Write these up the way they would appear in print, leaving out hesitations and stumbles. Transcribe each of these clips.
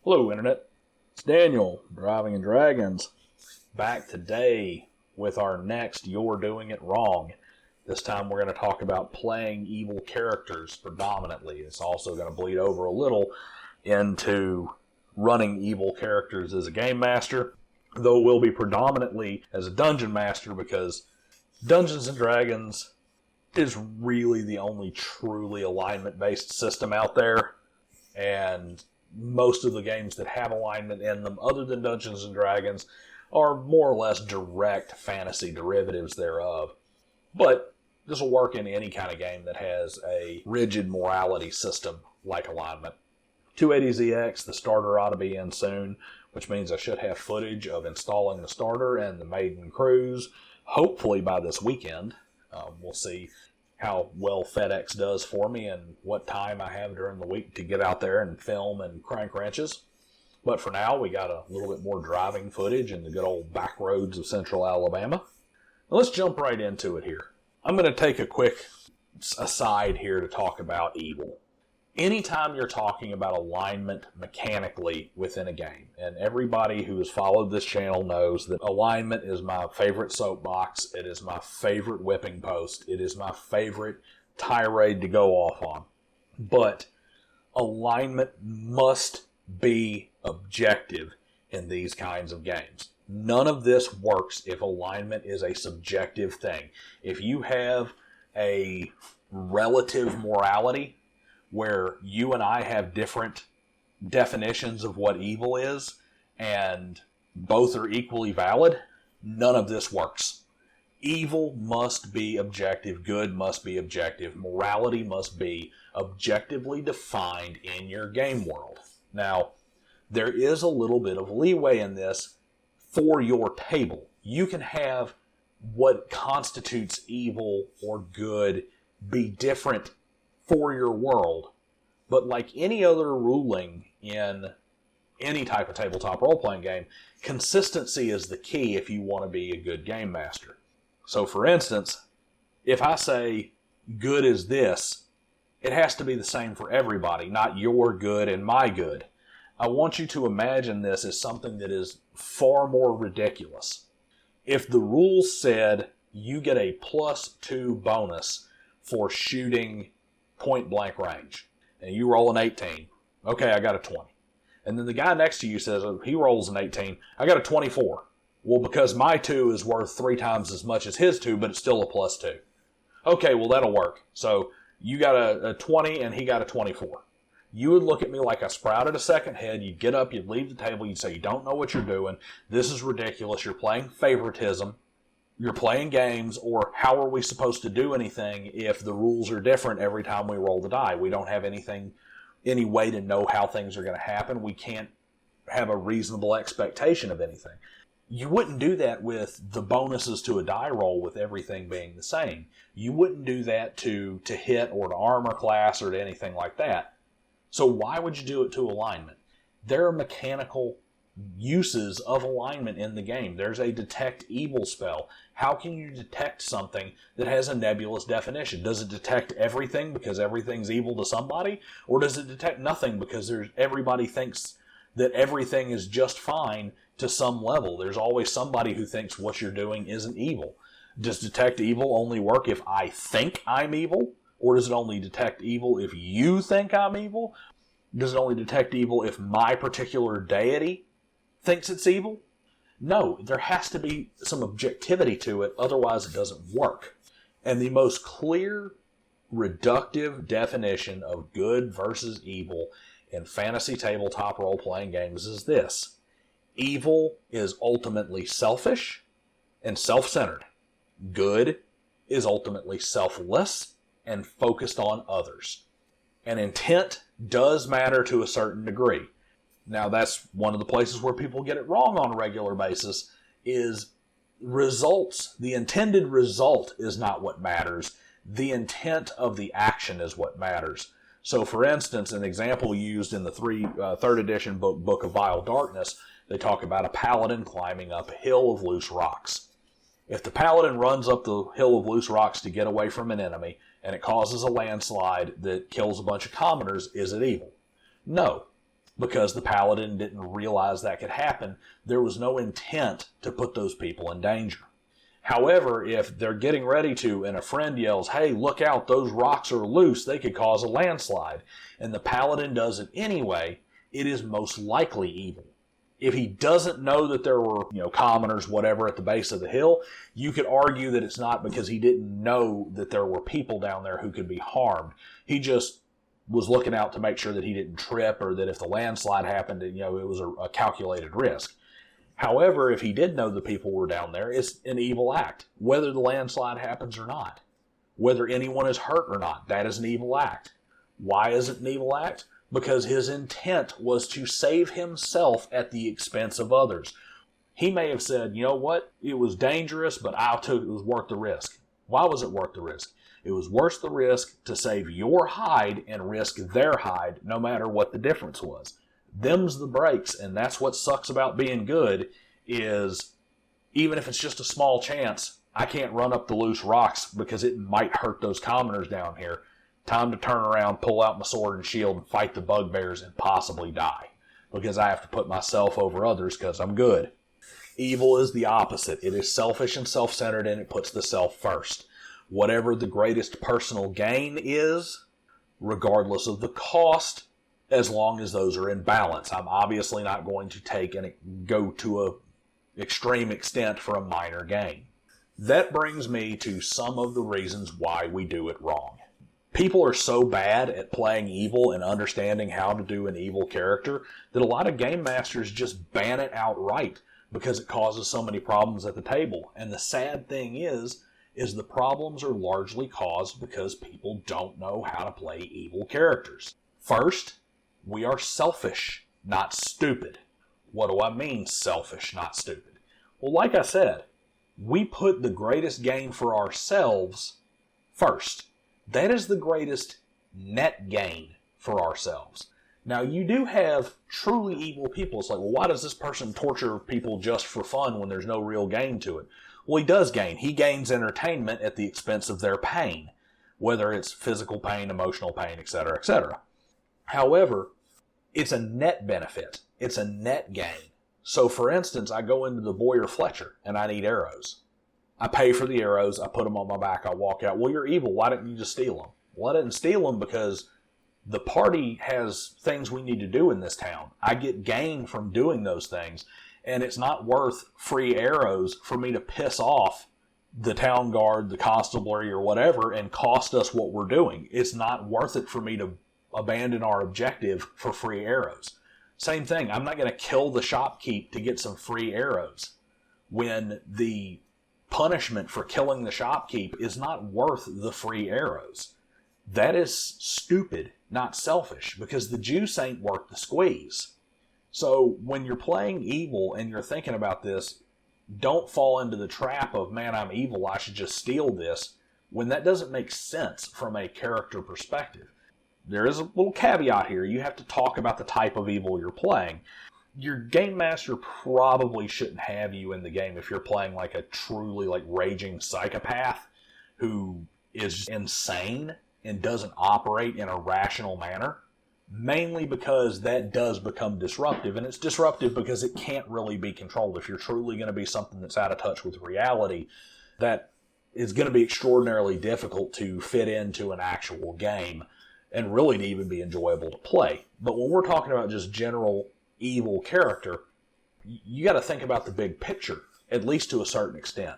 Hello, Internet. It's Daniel, Driving and Dragons, back today with our next You're Doing It Wrong. This time we're going to talk about playing evil characters predominantly. It's also going to bleed over a little into running evil characters as a game master, though it will be predominantly as a dungeon master because Dungeons and Dragons is really the only truly alignment-based system out there, and most of the games that have alignment in them, other than Dungeons & Dragons, are more or less direct fantasy derivatives thereof. But this will work in any kind of game that has a rigid morality system like alignment. 280ZX, the starter ought to be in soon, which means I should have footage of installing the starter and the maiden cruise, hopefully by this weekend. We'll see how well FedEx does for me and what time I have during the week to get out there and film and crank wrenches. But for now, we got a little bit more driving footage in the good old back roads of central Alabama. Now let's jump right into it here. I'm going to take a quick aside here to talk about evil. Anytime you're talking about alignment mechanically within a game, and everybody who has followed this channel knows that alignment is my favorite soapbox, it is my favorite whipping post, it is my favorite tirade to go off on. But alignment must be objective in these kinds of games. None of this works if alignment is a subjective thing. If you have a relative morality where you and I have different definitions of what evil is, and both are equally valid, none of this works. Evil must be objective, good must be objective, morality must be objectively defined in your game world. Now, there is a little bit of leeway in this for your table. You can have what constitutes evil or good be different for your world, but like any other ruling in any type of tabletop role-playing game, consistency is the key if you want to be a good game master. So for instance, if I say good is this, it has to be the same for everybody, not your good and my good. I want you to imagine this as something that is far more ridiculous. If the rules said you get a +2 bonus for shooting point blank range, and you roll an 18, okay, I got a 20. And then the guy next to you says, he rolls an 18, I got a 24. Well, because my 2 is worth 3 times as much as his 2, but it's still a +2. Okay, well, that'll work. So you got a 20 and he got a 24. You would look at me like I sprouted a second head. You'd get up, you'd leave the table, you'd say, you don't know what you're doing. This is ridiculous. You're playing favoritism. You're playing games, or how are we supposed to do anything if the rules are different every time we roll the die? We don't have any way to know how things are going to happen. We can't have a reasonable expectation of anything. You wouldn't do that with the bonuses to a die roll with everything being the same. You wouldn't do that to hit or to armor class or to anything like that. So why would you do it to alignment? There are mechanical uses of alignment in the game. There's a detect evil spell. How can you detect something that has a nebulous definition? Does it detect everything because everything's evil to somebody? Or does it detect nothing because everybody thinks that everything is just fine to some level? There's always somebody who thinks what you're doing isn't evil. Does detect evil only work if I think I'm evil? Or does it only detect evil if you think I'm evil? Does it only detect evil if my particular deity thinks it's evil? No, there has to be some objectivity to it, otherwise it doesn't work. And the most clear, reductive definition of good versus evil in fantasy tabletop role-playing games is this. Evil is ultimately selfish and self-centered. Good is ultimately selfless and focused on others. And intent does matter to a certain degree. Now, that's one of the places where people get it wrong on a regular basis, is results. The intended result is not what matters. The intent of the action is what matters. So, for instance, an example used in the third edition book of Vile Darkness, they talk about a paladin climbing up a hill of loose rocks. If the paladin runs up the hill of loose rocks to get away from an enemy, and it causes a landslide that kills a bunch of commoners, is it evil? No. because the paladin didn't realize that could happen. There was no intent to put those people in danger. However, if they're getting ready to, and a friend yells, hey, look out, those rocks are loose, they could cause a landslide, and the paladin does it anyway, it is most likely evil. If he doesn't know that there were, commoners, whatever, at the base of the hill, you could argue that it's not because he didn't know that there were people down there who could be harmed. He just was looking out to make sure that he didn't trip, or that if the landslide happened, it was a calculated risk. However, if he did know the people were down there, it's an evil act, whether the landslide happens or not. Whether anyone is hurt or not, that is an evil act. Why is it an evil act? Because his intent was to save himself at the expense of others. He may have said, you know what, it was dangerous, but it was worth the risk. Why was it worth the risk? It was worth the risk to save your hide and risk their hide, no matter what the difference was. Them's the breaks, and that's what sucks about being good, is even if it's just a small chance, I can't run up the loose rocks because it might hurt those commoners down here. Time to turn around, pull out my sword and shield, and fight the bugbears and possibly die, because I have to put myself over others because I'm good. Evil is the opposite. It is selfish and self-centered, and it puts the self first. Whatever the greatest personal gain is, regardless of the cost, as long as those are in balance. I'm obviously not going to take and go to an extreme extent for a minor gain. That brings me to some of the reasons why we do it wrong. People are so bad at playing evil and understanding how to do an evil character that a lot of game masters just ban it outright because it causes so many problems at the table. And the sad thing is the problems are largely caused because people don't know how to play evil characters. First, we are selfish, not stupid. What do I mean, selfish, not stupid? Well, like I said, we put the greatest gain for ourselves first. That is the greatest net gain for ourselves. Now, you do have truly evil people. It's like, well, why does this person torture people just for fun when there's no real gain to it? Well, he does gain. He gains entertainment at the expense of their pain, whether it's physical pain, emotional pain, etc., etc. However, it's a net benefit. It's a net gain. So, for instance, I go into the Boyer Fletcher and I need arrows. I pay for the arrows. I put them on my back. I walk out. Well, you're evil. Why didn't you just steal them? Well, I didn't steal them because the party has things we need to do in this town. I get gain from doing those things, and it's not worth free arrows for me to piss off the town guard, the constabulary, or whatever, and cost us what we're doing. It's not worth it for me to abandon our objective for free arrows. Same thing. I'm not going to kill the shopkeep to get some free arrows when the punishment for killing the shopkeep is not worth the free arrows. That is stupid, not selfish, because the juice ain't worth the squeeze. So when you're playing evil and you're thinking about this, don't fall into the trap of, man, I'm evil, I should just steal this, when that doesn't make sense from a character perspective. There is a little caveat here. You have to talk about the type of evil you're playing. Your game master probably shouldn't have you in the game if you're playing like a truly raging psychopath who is insane and doesn't operate in a rational manner, mainly because that does become disruptive, and it's disruptive because it can't really be controlled. If you're truly going to be something that's out of touch with reality, that is going to be extraordinarily difficult to fit into an actual game and really to even be enjoyable to play. But when we're talking about just general evil character, you got to think about the big picture, at least to a certain extent.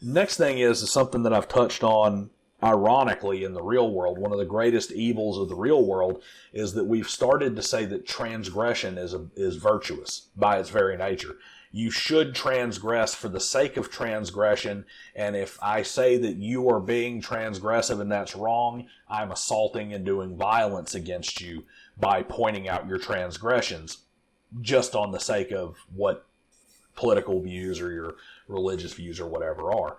Next thing is something that I've touched on ironically in the real world. One of the greatest evils of the real world is that we've started to say that transgression is virtuous by its very nature. You should transgress for the sake of transgression, and if I say that you are being transgressive and that's wrong, I'm assaulting and doing violence against you by pointing out your transgressions, just on the sake of what political views or your religious views or whatever are.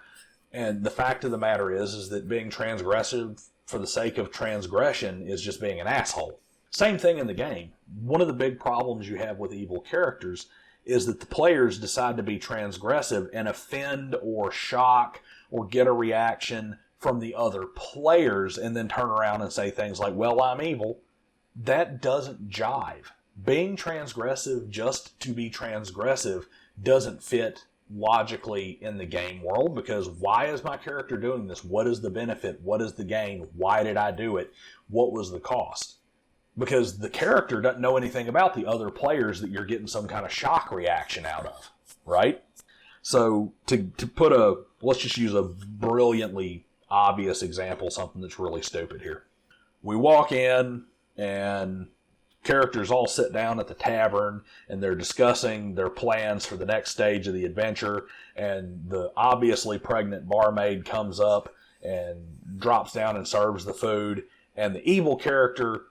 And the fact of the matter is that being transgressive for the sake of transgression is just being an asshole. Same thing in the game. One of the big problems you have with evil characters is that the players decide to be transgressive and offend or shock or get a reaction from the other players and then turn around and say things like, well, I'm evil. That doesn't jive. Being transgressive just to be transgressive doesn't fit logically in the game world, because why is my character doing this? What is the benefit? What is the gain? Why did I do it? What was the cost? Because the character doesn't know anything about the other players that you're getting some kind of shock reaction out of, right? So to put let's just use a brilliantly obvious example, something that's really stupid here. We walk in and characters all sit down at the tavern and they're discussing their plans for the next stage of the adventure, and the obviously pregnant barmaid comes up and drops down and serves the food, and the evil character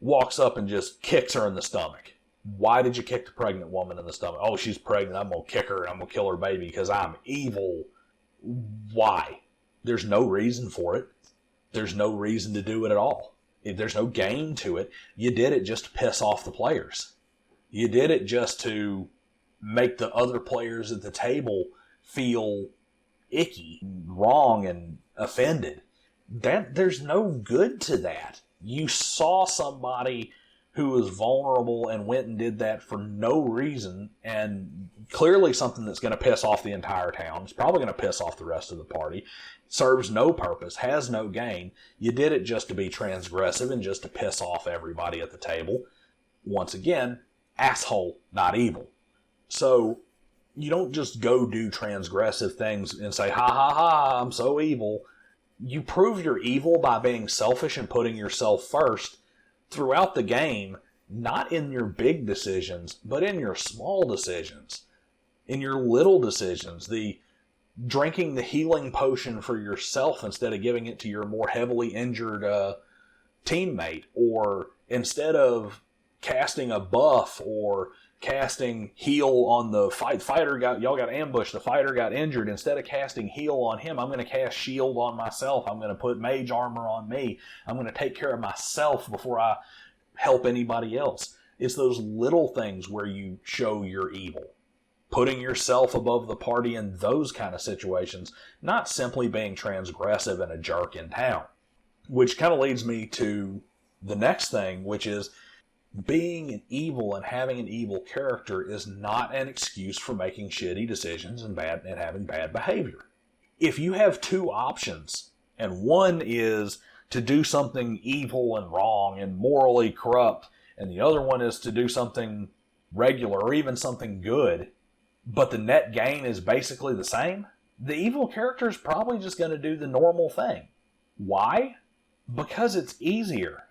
walks up and just kicks her in the stomach. Why did you kick the pregnant woman in the stomach? Oh, she's pregnant, I'm going to kick her and I'm going to kill her baby because I'm evil. Why? There's no reason for it. There's no reason to do it at all. There's no gain to it. You did it just to piss off the players. You did it just to make the other players at the table feel icky, wrong, and offended. There's no good to that. You saw somebody who was vulnerable and went and did that for no reason, and clearly something that's going to piss off the entire town. It's probably going to piss off the rest of the party. Serves no purpose, has no gain. You did it just to be transgressive and just to piss off everybody at the table. Once again, asshole, not evil. So you don't just go do transgressive things and say, ha ha ha, I'm so evil. You prove you're evil by being selfish and putting yourself first throughout the game, not in your big decisions, but in your small decisions, in your little decisions. The drinking the healing potion for yourself instead of giving it to your more heavily injured teammate, or instead of casting a buff or casting heal on the fighter y'all got ambushed, the fighter got injured, instead of casting heal on him, I'm going to cast shield on myself. I'm going to put mage armor on me. I'm going to take care of myself before I help anybody else. It's those little things where you show you're evil. Putting yourself above the party in those kind of situations, not simply being transgressive and a jerk in town. Which kind of leads me to the next thing, which is being an evil and having an evil character is not an excuse for making shitty decisions and having bad behavior. If you have two options, and one is to do something evil and wrong and morally corrupt, and the other one is to do something regular or even something good, but the net gain is basically the same, the evil character is probably just going to do the normal thing. Why? Because it's easier.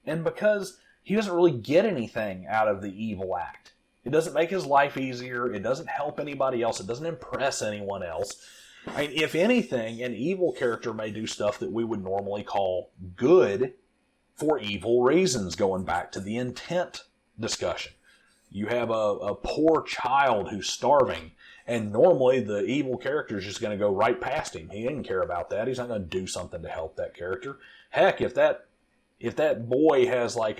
And because he doesn't really get anything out of the evil act. It doesn't make his life easier. It doesn't help anybody else. It doesn't impress anyone else. I mean, if anything, an evil character may do stuff that we would normally call good for evil reasons, going back to the intent discussion. You have a poor child who's starving, and normally the evil character is just going to go right past him. He didn't care about that. He's not going to do something to help that character. Heck, if that boy has like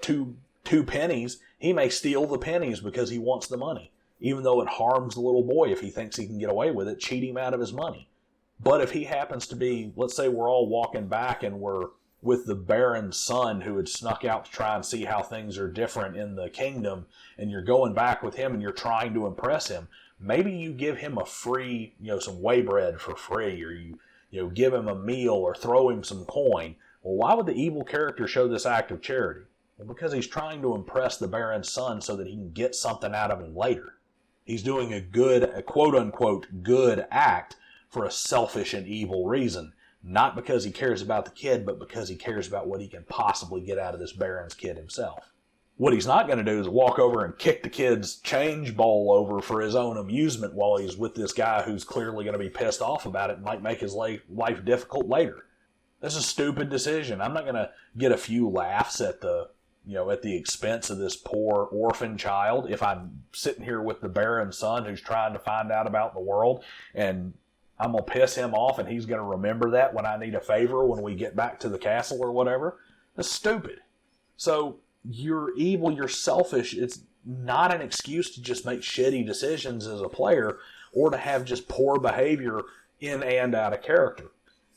two pennies, he may steal the pennies because he wants the money. Even though it harms the little boy, if he thinks he can get away with it, cheat him out of his money. But if he happens to be, let's say we're all walking back and we're with the Baron's son who had snuck out to try and see how things are different in the kingdom, and you're going back with him and you're trying to impress him, maybe you give him a free, some whey bread for free, or you give him a meal or throw him some coin. Well, why would the evil character show this act of charity? Well, because he's trying to impress the Baron's son so that he can get something out of him later. He's doing a quote-unquote good act for a selfish and evil reason. Not because he cares about the kid, but because he cares about what he can possibly get out of this Baron's kid himself. What he's not going to do is walk over and kick the kid's change bowl over for his own amusement while he's with this guy who's clearly going to be pissed off about it and might make his life difficult later. That's a stupid decision. I'm not going to get a few laughs at the expense of this poor orphan child if I'm sitting here with the Baron's son who's trying to find out about the world, and I'm going to piss him off and he's going to remember that when I need a favor when we get back to the castle or whatever. That's stupid. So you're evil, you're selfish. It's not an excuse to just make shitty decisions as a player or to have just poor behavior in and out of character.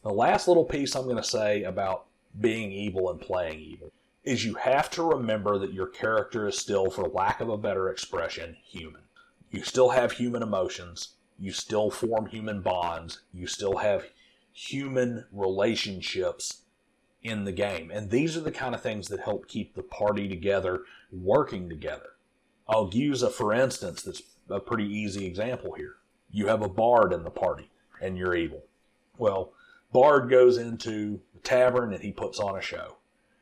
The last little piece I'm going to say about being evil and playing evil is you have to remember that your character is still, for lack of a better expression, human. You still have human emotions. You still form human bonds. You still have human relationships in the game. And these are the kind of things that help keep the party together, working together. I'll use for instance, that's a pretty easy example here. You have a bard in the party, and you're evil. Well, bard goes into the tavern, and he puts on a show.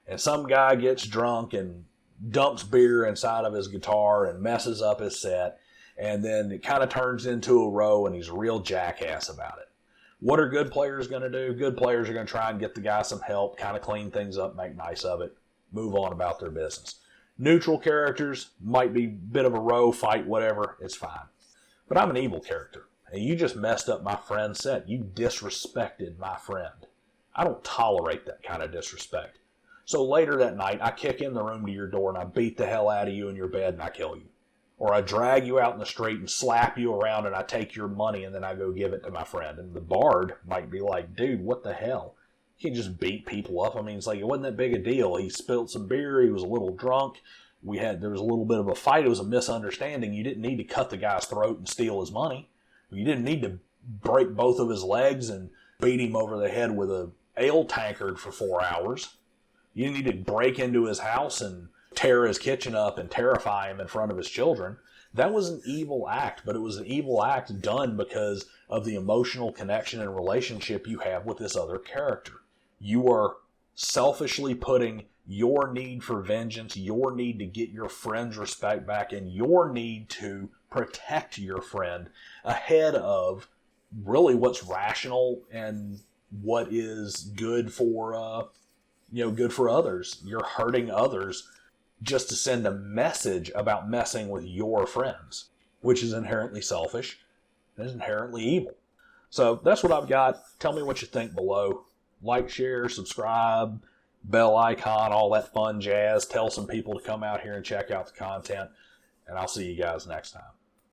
And some guy gets drunk and dumps beer inside of his guitar and messes up his set. And then it kind of turns into a row, and he's a real jackass about it. What are good players going to do? Good players are going to try and get the guy some help, kind of clean things up, make nice of it, move on about their business. Neutral characters might be a bit of a row, fight, whatever. It's fine. But I'm an evil character, and you just messed up my friend's set. You disrespected my friend. I don't tolerate that kind of disrespect. So later that night, I kick in the room to your door, and I beat the hell out of you in your bed, and I kill you. Or I drag you out in the street and slap you around, and I take your money, and then I go give it to my friend. And the bard might be like, dude, what the hell? You can just beat people up. I mean, it's like, it wasn't that big a deal. He spilled some beer. He was a little drunk. There was a little bit of a fight. It was a misunderstanding. You didn't need to cut the guy's throat and steal his money. You didn't need to break both of his legs and beat him over the head with a ale tankard for 4 hours. You didn't need to break into his house and tear his kitchen up and terrify him in front of his children. That was an evil act, but it was an evil act done because of the emotional connection and relationship you have with this other character. You are selfishly putting your need for vengeance, your need to get your friend's respect back, and your need to protect your friend ahead of really what's rational and what is good for good for others. You're hurting others just to send a message about messing with your friends, which is inherently selfish and is inherently evil. So that's what I've got. Tell me what you think below. Like, share, subscribe, bell icon, all that fun jazz. Tell some people to come out here and check out the content. And I'll see you guys next time.